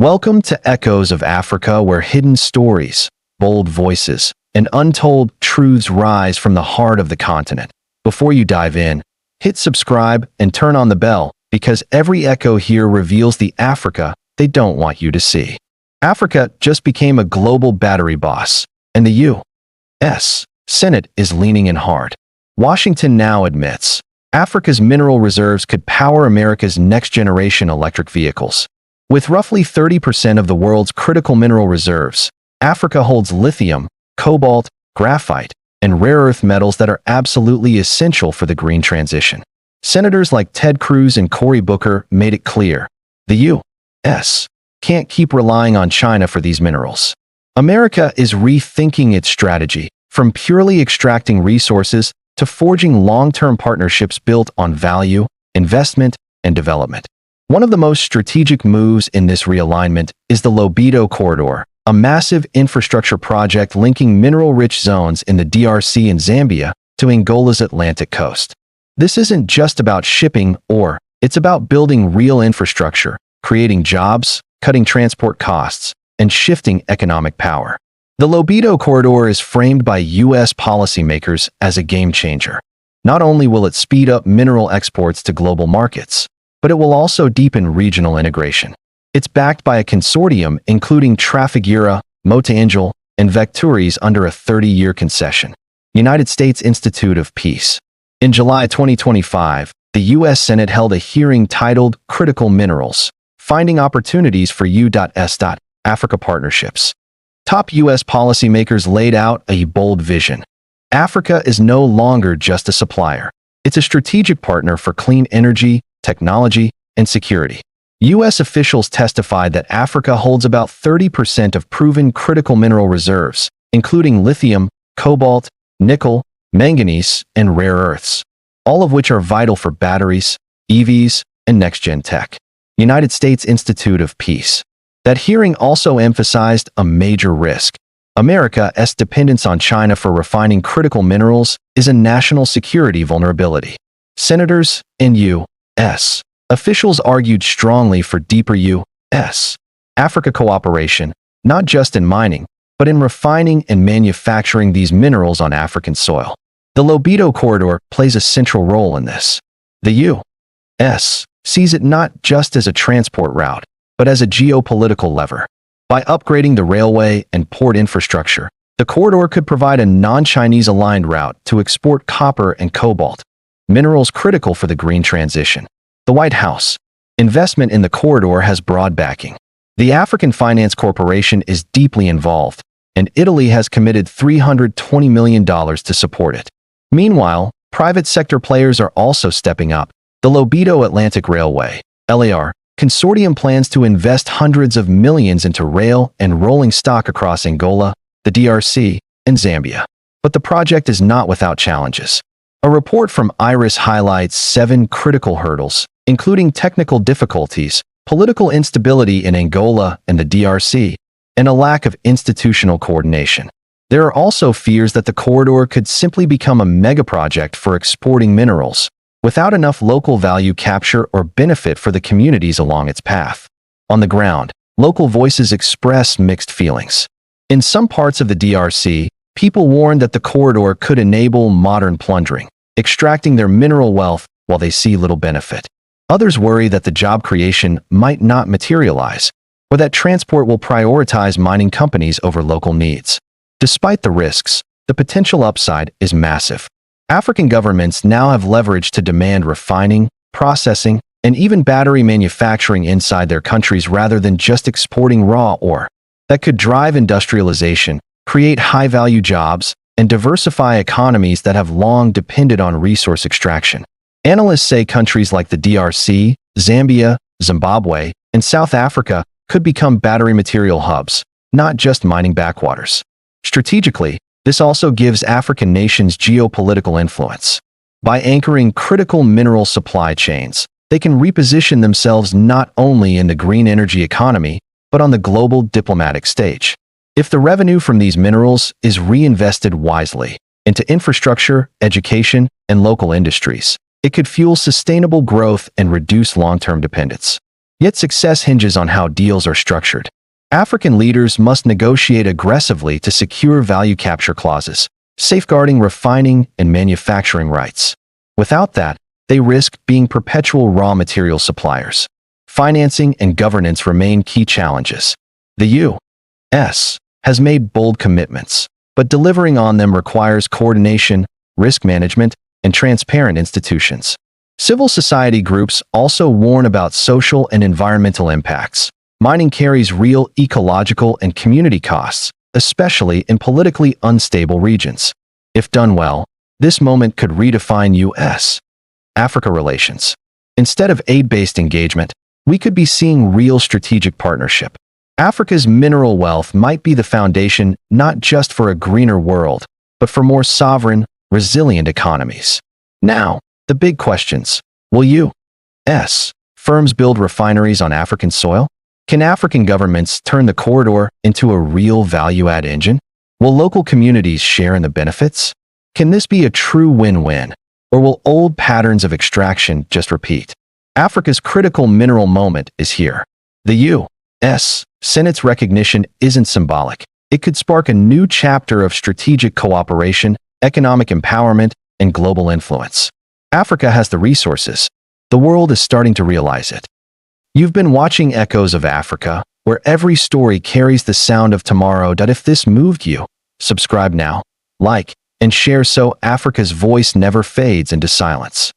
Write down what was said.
Welcome to Echoes of Africa, where hidden stories, bold voices, and untold truths rise from the heart of the continent. Before you dive in, hit subscribe and turn on the bell, because every echo here reveals the Africa they don't want you to see. Africa just became a global battery boss, and the U.S. Senate is leaning in hard. Washington now admits Africa's mineral reserves could power America's next-generation electric vehicles. With roughly 30% of the world's critical mineral reserves, Africa holds lithium, cobalt, graphite, and rare earth metals that are absolutely essential for the green transition. Senators like Ted Cruz and Cory Booker made it clear the U.S. can't keep relying on China for these minerals. America is rethinking its strategy, from purely extracting resources to forging long-term partnerships built on value, investment, and development. One of the most strategic moves in this realignment is the Lobito corridor, a massive infrastructure project linking mineral-rich zones in the DRC and Zambia to Angola's Atlantic coast. This isn't just about shipping ore, it's about building real infrastructure, creating jobs, cutting transport costs, and shifting economic power. The Lobito corridor is framed by U.S. policymakers as a game-changer. Not only will it speed up mineral exports to global markets, but it will also deepen regional integration. It's backed by a consortium including Trafigura, Mota-Engil, and Vecturis under a 30-year concession. United States Institute of Peace. In July 2025, the U.S. Senate held a hearing titled Critical Minerals: Finding Opportunities for U.S. Africa Partnerships. Top U.S. policymakers laid out a bold vision. Africa is no longer just a supplier. It's a strategic partner for clean energy, technology, and security. U.S. officials testified that Africa holds about 30% of proven critical mineral reserves, including lithium, cobalt, nickel, manganese, and rare earths, all of which are vital for batteries, EVs, and next-gen tech. United States Institute of Peace. That hearing also emphasized a major risk. America's dependence on China for refining critical minerals is a national security vulnerability. Senators and U.S. officials argued strongly for deeper U.S. Africa cooperation, not just in mining, but in refining and manufacturing these minerals on African soil. The Lobito corridor plays a central role in this. The U.S. sees it not just as a transport route, but as a geopolitical lever. By upgrading the railway and port infrastructure, the corridor could provide a non-Chinese aligned route to export copper and cobalt, minerals critical for the green transition. The White House. Investment in the corridor has broad backing. The African Finance Corporation is deeply involved, and Italy has committed $320 million to support it. Meanwhile, private sector players are also stepping up. The Lobito Atlantic Railway, LAR, consortium plans to invest hundreds of millions into rail and rolling stock across Angola, the DRC, and Zambia. But the project is not without challenges. A report from IRIS highlights 7 critical hurdles, including technical difficulties, political instability in Angola and the DRC, and a lack of institutional coordination. There are also fears that the corridor could simply become a megaproject for exporting minerals, without enough local value capture or benefit for the communities along its path. On the ground, local voices express mixed feelings. In some parts of the DRC, people warn that the corridor could enable modern plundering, extracting their mineral wealth while they see little benefit. Others worry that the job creation might not materialize, or that transport will prioritize mining companies over local needs. Despite the risks, the potential upside is massive. African governments now have leverage to demand refining, processing, and even battery manufacturing inside their countries rather than just exporting raw ore. That could drive industrialization, create high-value jobs, and diversify economies that have long depended on resource extraction. Analysts say countries like the DRC, Zambia, Zimbabwe, and South Africa could become battery material hubs, not just mining backwaters. Strategically, this also gives African nations geopolitical influence. By anchoring critical mineral supply chains, they can reposition themselves not only in the green energy economy, but on the global diplomatic stage. If the revenue from these minerals is reinvested wisely into infrastructure, education, and local industries, it could fuel sustainable growth and reduce long-term dependence. Yet success hinges on how deals are structured. African leaders must negotiate aggressively to secure value capture clauses, safeguarding refining and manufacturing rights. Without that, they risk being perpetual raw material suppliers. Financing and governance remain key challenges. The U.S. has made bold commitments, but delivering on them requires coordination, risk management, and transparent institutions. Civil society groups also warn about social and environmental impacts. Mining carries real ecological and community costs, especially in politically unstable regions. If done well, this moment could redefine U.S.-Africa relations. Instead of aid-based engagement, we could be seeing real strategic partnership. Africa's mineral wealth might be the foundation not just for a greener world, but for more sovereign, resilient economies. Now, the big questions. Will U.S. firms build refineries on African soil? Can African governments turn the corridor into a real value-add engine? Will local communities share in the benefits? Can this be a true win-win? Or will old patterns of extraction just repeat? Africa's critical mineral moment is here. The U.S. Senate's recognition isn't symbolic. It could spark a new chapter of strategic cooperation, economic empowerment, and global influence. Africa has the resources. The world is starting to realize it. You've been watching Echoes of Africa, where every story carries the sound of tomorrow. If this moved you, subscribe now, like, and share so Africa's voice never fades into silence.